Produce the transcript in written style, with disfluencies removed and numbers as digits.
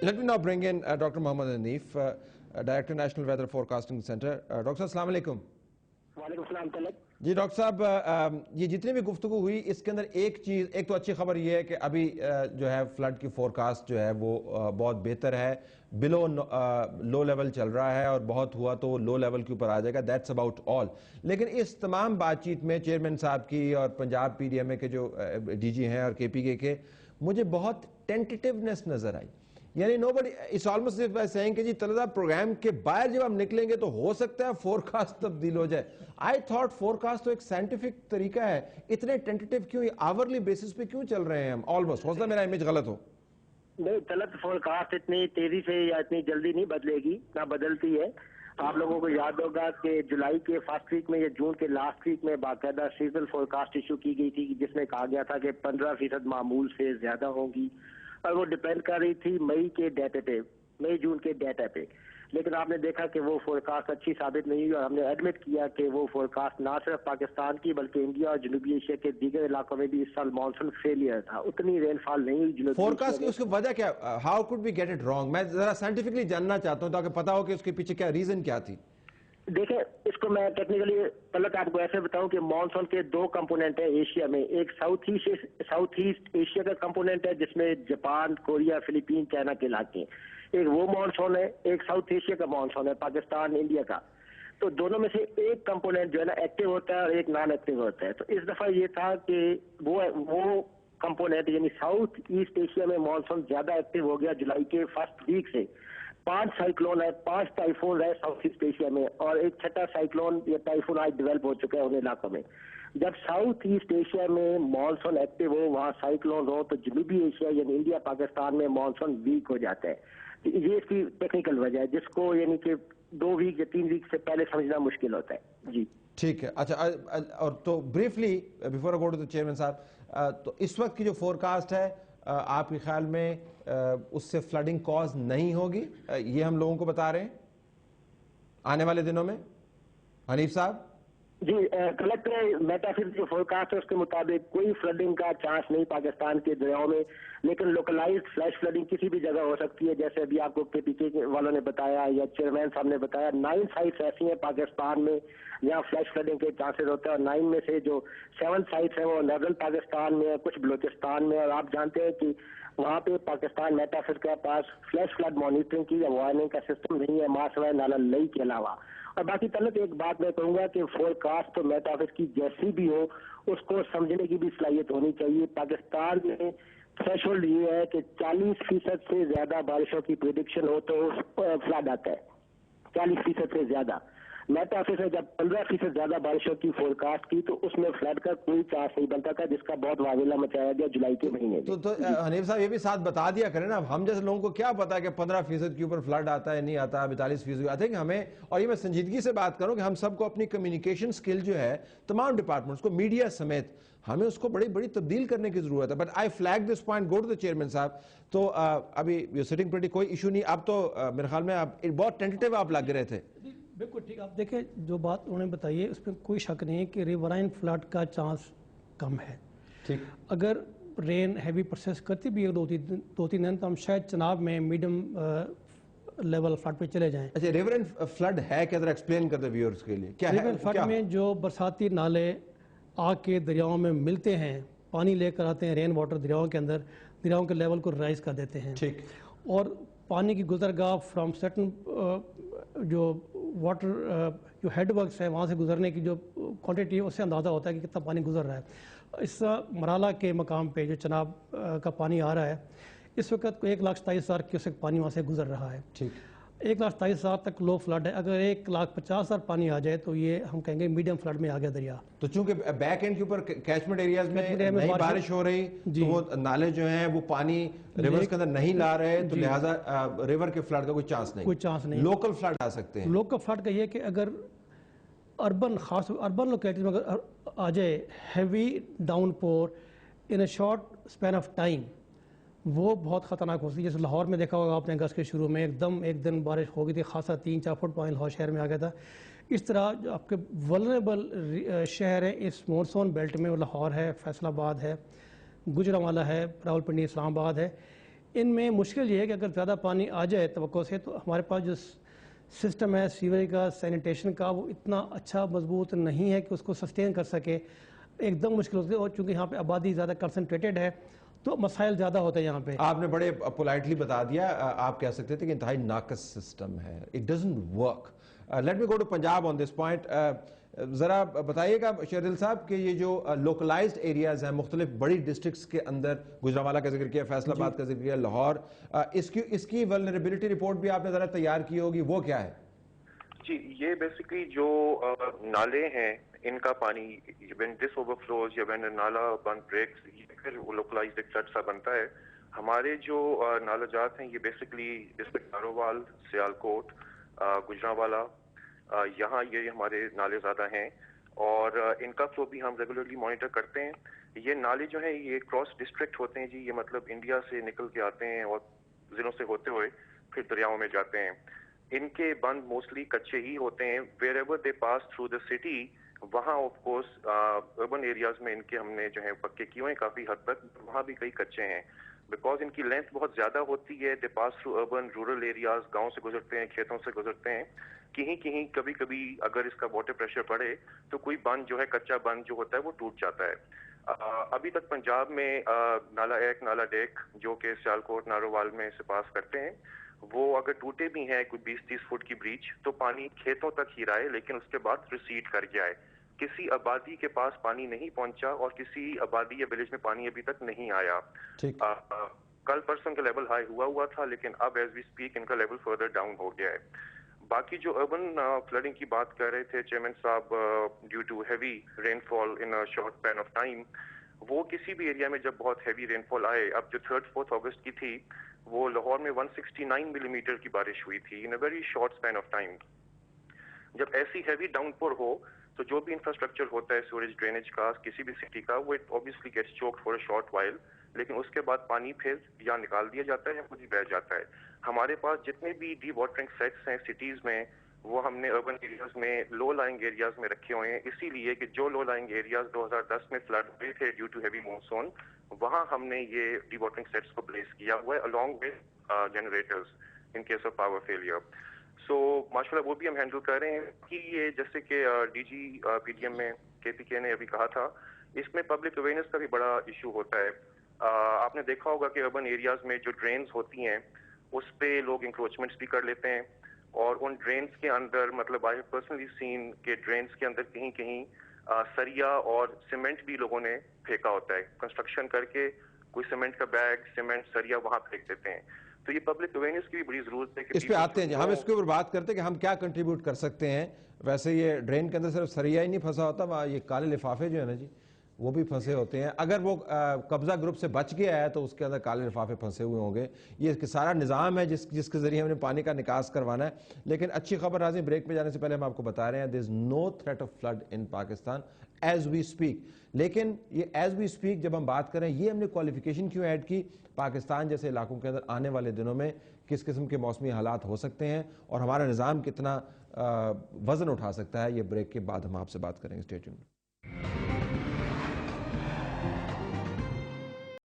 Let me now bring in Dr. Mohammad Hanif, Director National Weather Forecasting Center. Dr. Assalamu alaikum. وعلیکم السلام طلب جی doctor صاحب، یہ جتنی بھی گفتگو ہوئی اس کے اندر ایک تو اچھی خبر یہ ہے کہ ابھی جو ہے فلڈ کی فورکاسٹ جو ہے وہ بہت بہتر ہے، بلو لو لیول چل رہا ہے، اور بہت ہوا تو لو لیول کے اوپر آ جائے گا. That's about all. لیکن اس تمام بات چیت میں چیئرمین صاحب کی اور پنجاب پی ڈی ایم اے کے جو ڈی جی ہیں اور کے پی کے مجھے بہت ٹینٹیٹیونیس نظر آئی. یعنی nobody it's almost if by saying کہ جی طلبہ پروگرام کے باہر جب ہم نکلیں گے تو ہو سکتا ہے فورکاسٹ تبدیل ہو جائے. I thought فورکاسٹ تو ایک سائنٹیفک طریقہ ہے، اتنے ٹینٹیٹیو کیوں، آورلی بیسس پہ کیوں چل رہے ہیں ہم آلموسٹ؟ ہو سکتا ہے میرا امیج غلط ہو. نہیں طلب فورکاسٹ اتنی تیزی سے یا اتنی جلدی نہیں بدلے گی، نہ بدلتی ہے. آپ لوگوں کو یاد ہوگا کہ جولائی کے فرسٹ ویک میں یا جون کے لاسٹ ویک میں باقاعدہ سیزنل فورکاسٹ ایشو کی گئی تھی جس میں کہا گیا تھا کہ 15% معمول سے زیادہ ہوگی، اور وہ ڈیپینڈ کر رہی تھی مئی کے ڈیٹا پہ، مئی جون کے ڈیٹا پہ. لیکن آپ نے دیکھا کہ وہ فورکاسٹ اچھی ثابت نہیں ہوئی، اور ہم نے ایڈمٹ کیا کہ وہ فورکاسٹ نہ صرف پاکستان کی بلکہ انڈیا اور جنوبی ایشیا کے دیگر علاقوں میں بھی اس سال مانسون فیلئر تھا، اتنی رین فال نہیں ہوئی جنوبی فورکاسٹ کی اس کی وجہ کیا؟ How could we get it wrong? میں ذرا سائنٹیفکلی جاننا چاہتا ہوں تاکہ پتا ہو کہ اس کے پیچھے کیا ریزن کیا تھی. دیکھیں اس کو میں ٹیکنیکلی پہلے آپ کو ایسے بتاؤں کہ مانسون کے دو کمپوننٹ ہیں ایشیا میں. ایک ساؤتھ ایسٹ ایشیا کا کمپوننٹ ہے جس میں جاپان، کوریا، فلپین، چائنا کے علاقے ہیں. ایک وہ مانسون ہے، ایک ساؤتھ ایشیا کا مانسون ہے، پاکستان، انڈیا کا. تو دونوں میں سے ایک کمپوننٹ جو ہے نا ایکٹیو ہوتا ہے اور ایک نان ایکٹیو ہوتا ہے. تو اس دفعہ یہ تھا کہ وہ کمپوننٹ یعنی ساؤتھ ایسٹ ایشیا میں مانسون زیادہ ایکٹیو ہو گیا جولائی کے فرسٹ ویک سے. 5 سائیکلون ہے، 5 ٹائفون ہے ساؤتھ ایسٹ ایشیا میں، اور ایک چھٹا سائیکلون یا ٹائفون آج ڈیولپ ہو چکا ہے ان علاقوں میں. جب ساؤتھ ایسٹ ایشیا میں مانسون ایکٹیو ہو، وہاں سائیکلون ہو، تو جنوبی ایشیا یعنی انڈیا پاکستان میں مانسون ویک ہو جاتا ہے. یہ اس کی ٹیکنیکل وجہ ہے جس کو یعنی کہ 2 ویک یا 3 ویک سے پہلے سمجھنا مشکل ہوتا ہے. جی ٹھیک ہے. اچھا، اور تو briefly before I go to the chairman صاحب، تو اس وقت کی جو فورکاسٹ ہے آپ کے خیال میں اس سے فلڈنگ کاز نہیں ہوگی، یہ ہم لوگوں کو بتا رہے ہیں آنے والے دنوں میں؟ حنیف صاحب جی، کلیکٹر میٹافز جو فورکاسٹ ہے اس کے مطابق کوئی فلڈنگ کا چانس نہیں پاکستان کے دریاؤں میں، لیکن لوکلائزڈ فلیش فلڈنگ کسی بھی جگہ ہو سکتی ہے. جیسے ابھی آپ کو کے پی کے والوں نے بتایا یا چیئرمین صاحب نے بتایا، 9 سائٹس ایسی ہیں پاکستان میں جہاں فلیش فلڈنگ کے چانسز ہوتے ہیں، اور 9 میں سے جو 7 سائٹس ہیں وہ نارتھرن پاکستان میں، کچھ بلوچستان میں. اور آپ جانتے ہیں کہ وہاں پہ پاکستان میٹافز کے پاس فلیش فلڈ مانیٹرنگ کی یا وارننگ کا سسٹم نہیں ہے ماں سوائے نالا لئی کے علاوہ. اور باقی تعلق ایک بات میں کہوں گا کہ فورکاسٹ تو میٹافز کی جیسی بھی ہو اس کو سمجھنے کی بھی صلاحیت ہونی چاہیے. پاکستان میں تھریشولڈ یہ ہے کہ 40% سے زیادہ بارشوں کی پریڈکشن ہو تو فلڈ آتا ہے، 40% سے زیادہ. میٹافز نے جب 15% زیادہ بارشوں کی فورکاسٹ کی تو اس میں فلڈ کا کوئی چانس نہیں بنتا تھا، جس کا بہت واضح مچایا گیا جولائی کے مہینے میں. تو حنیف صاحب یہ بھی ساتھ بتا دیا کریں نا، ہم جیسے لوگوں کو کیا پتا ہے کہ 15% کے اوپر فلڈ آتا ہے نہیں آتا، 42% آتا ہے. کہ ہمیں، اور یہ میں سنجیدگی سے بات کروں کہ ہم سب کو اپنی کمیونیکیشن سکل جو ہے تمام ڈپارٹمنٹس کو، میڈیا سمیت، ہمیں اس کو بڑی تبدیل کرنے کی ضرورت ہے. But I flag this point, go to the chairman صاحب. تو ابھی یو سٹنگ پریٹی، کوئی ایشو نہیں. اب تو میرے خیال میں آپ بہت ٹینٹیٹیو آپ لگ رہے تھے. بالکل ٹھیک. آپ دیکھیں جو بات انہوں نے بتائی ہے اس میں کوئی شک نہیں ہے کہ ریورائن فلڈ کا چانس کم ہے. ٹھیک، اگر رین ہیوی پروسیس کرتی بھی ہے 2-3 دن تو ہم شاید چناب میں میڈیم لیول فلڈ پہ چلے جائیں. اچھا، ریورائن فلڈ ہے کیا؟ ذرا ایکسپلین کر دیں ویورز کے لیے کیا ہے. ریورائن فلڈ میں جو برساتی نالے آ کے دریاؤں میں ملتے ہیں، پانی لے کر آتے ہیں، رین واٹر دریاؤں کے اندر، دریاؤں کے لیول کو رائز کر دیتے ہیں. ٹھیک، اور پانی کی گزرگاہ فرام سرٹن جو واٹر جو ہیڈ ورکس ہے وہاں سے گزرنے کی جو کوانٹٹی ہے اس سے اندازہ ہوتا ہے کہ کتنا پانی گزر رہا ہے. اس مرالہ کے مقام پہ جو چناب کا پانی آ رہا ہے اس وقت 1,27,000 کیوسک پانی وہاں سے گزر رہا ہے. ٹھیک، 1,27,000 تک لو فلڈ ہے. اگر 1,50,000 پانی آ جائے تو یہ ہم کہیں گے میڈیم فلڈ میں آ گیا دریا. تو چونکہ بیک اینڈ کے اوپر کیچمنٹ ایریاز میں نہیں بارش ہو رہی تو وہ نالے جو ہیں وہ پانی ریورز کے اندر نہیں لا رہے، تو لہٰذا ریور کے فلڈ کا کوئی چانس نہیں. لوکل فلڈ آ سکتے ہیں. لوکل فلڈ کا یہ کہ اگر خاص اربن لوکیلٹیز میں اگر آ جائے heavy downpour in a short span of time, وہ بہت خطرناک ہوتی ہے. جیسے لاہور میں دیکھا ہوگا آپ نے اگست کے شروع میں ایک دن بارش ہو گئی تھی، خاصا 3-4 فٹ پانی لاہور شہر میں آ گیا تھا. اس طرح جو آپ کے ولنریبل شہر ہیں اس مونسون بیلٹ میں، وہ لاہور ہے، فیصل آباد ہے، گجرانوالہ ہے، راولپنڈی، اسلام آباد ہے. ان میں مشکل یہ ہے کہ اگر زیادہ پانی آ جائے توقع سے تو ہمارے پاس جو سسٹم ہے سیوریج کا سینیٹیشن کا وہ اتنا اچھا مضبوط نہیں ہے کہ اس کو سسٹین کر سکے، ایک دم مشکل ہوتی ہے، اور چونکہ یہاں پہ آبادی زیادہ کنسنٹریٹڈ ہے تو مسائل زیادہ ہوتے ہیں یہاں پہ. آپ نے بڑے پولائٹلی بتا دیا، آپ کہہ سکتے تھے کہ انتہائی ناقص سسٹم ہے، it doesn't work. Let me go to Punjab on this point. ذرا بتائیے گا شہردل صاحب کہ یہ جو لوکلائزڈ ایریاز ہیں مختلف بڑی ڈسٹرکٹس کے اندر، گجرانوالہ کا ذکر کیا، فیصل آباد کا ذکر کیا، لاہور، اس کی ولنریبلٹی رپورٹ بھی آپ نے ذرا تیار کی ہوگی، وہ کیا ہے؟ جی، یہ بیسیکلی جو نالے ہیں ان کا پانی when this overflows یا when نالا بند بریکس، یہ پھر لوکلائزڈ ایک فلڈ سا بنتا ہے. ہمارے جو نالہ جات ہیں یہ بیسیکلی ڈسٹرکٹ نارووال، سیالکوٹ، گجرانوالہ، یہاں یہ ہمارے نالے زیادہ ہیں اور ان کا فلو بھی ہم ریگولرلی مانیٹر کرتے ہیں. یہ نالے جو ہیں یہ کراس ڈسٹرکٹ ہوتے ہیں جی، یہ مطلب انڈیا سے نکل کے آتے ہیں اور ضلعوں سے ہوتے ہوئے پھر دریاؤں میں جاتے ہیں. ان کے بند موسٹلی کچے ہی ہوتے ہیں. Where ever they pass through the city, وہاں آف کورس اربن ایریاز میں ان کے ہم نے جو ہے پکے کیے ہوئے ہیں کافی حد تک، وہاں بھی کئی کچے ہیں بیکاز ان کی لینتھ بہت زیادہ ہوتی ہے. They pass through urban rural areas, گاؤں سے گزرتے ہیں، کھیتوں سے گزرتے ہیں. کہیں کہیں کبھی کبھی اگر اس کا واٹر پریشر بڑھے تو کوئی بند جو ہے، کچا بند جو ہوتا ہے وہ ٹوٹ جاتا ہے. ابھی تک پنجاب میں نالا ایک، نالا ڈیک جو کہ سیالکوٹ نارووال میں سے پاس کرتے ہیں، وہ اگر ٹوٹے بھی ہیں کوئی 20-30 فٹ کی بریچ تو پانی کھیتوں تک ہی رہا ہے، لیکن اس کے بعد ریسیڈ کر گیا ہے. کسی آبادی کے پاس پانی نہیں پہنچا اور کسی آبادی یا ولیج میں پانی ابھی تک نہیں آیا. کل پرسن کا لیول ہائی ہوا تھا، لیکن اب ایز وی اسپیک ان کا لیول فردر ڈاؤن ہو گیا ہے. باقی جو اربن فلڈنگ کی بات کر رہے تھے چیئرمین صاحب، due to heavy rainfall in short span of time, وہ کسی بھی ایریا میں جب بہت ہیوی رین فال آئے، اب جو 3-4 اگست کی تھی وہ لاہور میں 169 ملی میٹر کی بارش ہوئی تھی in a very short span of time. جب ایسی ہیوی ڈاؤن پور ہو تو جو بھی انفراسٹرکچر ہوتا ہے سوریج ڈرینیج کا کسی بھی سٹی کا، وہ obviously gets choked for a short while، لیکن اس کے بعد پانی پھر یا نکال دیا جاتا ہے یا خود ہی بہہ جاتا ہے. ہمارے پاس جتنے بھی ڈی واٹرنگ سیٹس ہیں سٹیز میں، وہ ہم نے اربن ایریاز میں لو لائنگ ایریاز میں رکھے ہوئے ہیں، اسی لیے کہ جو لو لائنگ ایریاز 2010 میں فلڈ ہوئے تھے ڈیو ٹو ہیوی مونسون، وہاں ہم نے یہ ڈی واٹرنگ سیٹس کو پلیس کیا ہوا ہے along with generators in case of power failure. سو ماشاء اللہ وہ بھی ہم ہینڈل کر رہے ہیں. کہ یہ جیسے کہ D G P D M میں KPK نے ابھی کہا تھا، اس میں پبلک اویئرنیس کا بھی بڑا ایشو ہوتا ہے. آپ نے دیکھا ہوگا کہ اربن ایریاز میں جو ڈرینز ہوتی ہیں اس پہ لوگ انکروچمنٹس بھی کر لیتے ہیں، اور ان ڈرینز کے اندر مطلب آئی ہیو پرسنلی سین کہ ڈرینز کے اندر کہیں کہیں سریا اور سیمنٹ بھی لوگوں نے پھینکا ہوتا ہے. کنسٹرکشن کر کے کوئی سیمنٹ کا بیگ، سیمنٹ، سریا وہاں پھینک دیتے ہیں. تو یہ پبلک اویئرنیس کی بھی بڑی ضرورت ہے کہ اس پہ آتے ہیں. ہم اس کے اوپر بات کرتے ہیں کہ ہم کیا کنٹریبیوٹ کر سکتے ہیں. ویسے یہ ڈرین کے اندر صرف سریا ہی نہیں پھنسا ہوتا، یہ کالے لفافے جو ہے نا جی وہ بھی پھنسے ہوتے ہیں. اگر وہ قبضہ گروپ سے بچ گیا ہے تو اس کے اندر کالے لفافے پھنسے ہوئے ہوں گے. یہ سارا نظام ہے جس کے ذریعے ہم نے پانی کا نکاس کروانا ہے. لیکن اچھی خبر ناظرین، بریک پہ جانے سے پہلے ہم آپ کو بتا رہے ہیں there is no threat of flood in Pakistan as we speak. لیکن یہ ایز وی اسپیک جب ہم بات کریں، یہ ہم نے کوالیفیکیشن کیوں ایڈ کی؟ پاکستان جیسے علاقوں کے اندر آنے والے دنوں میں کس قسم کے موسمی حالات ہو سکتے ہیں اور ہمارا نظام کتنا وزن اٹھا سکتا ہے، یہ بریک کے بعد ہم آپ سے بات کریں گے. Stay tuned.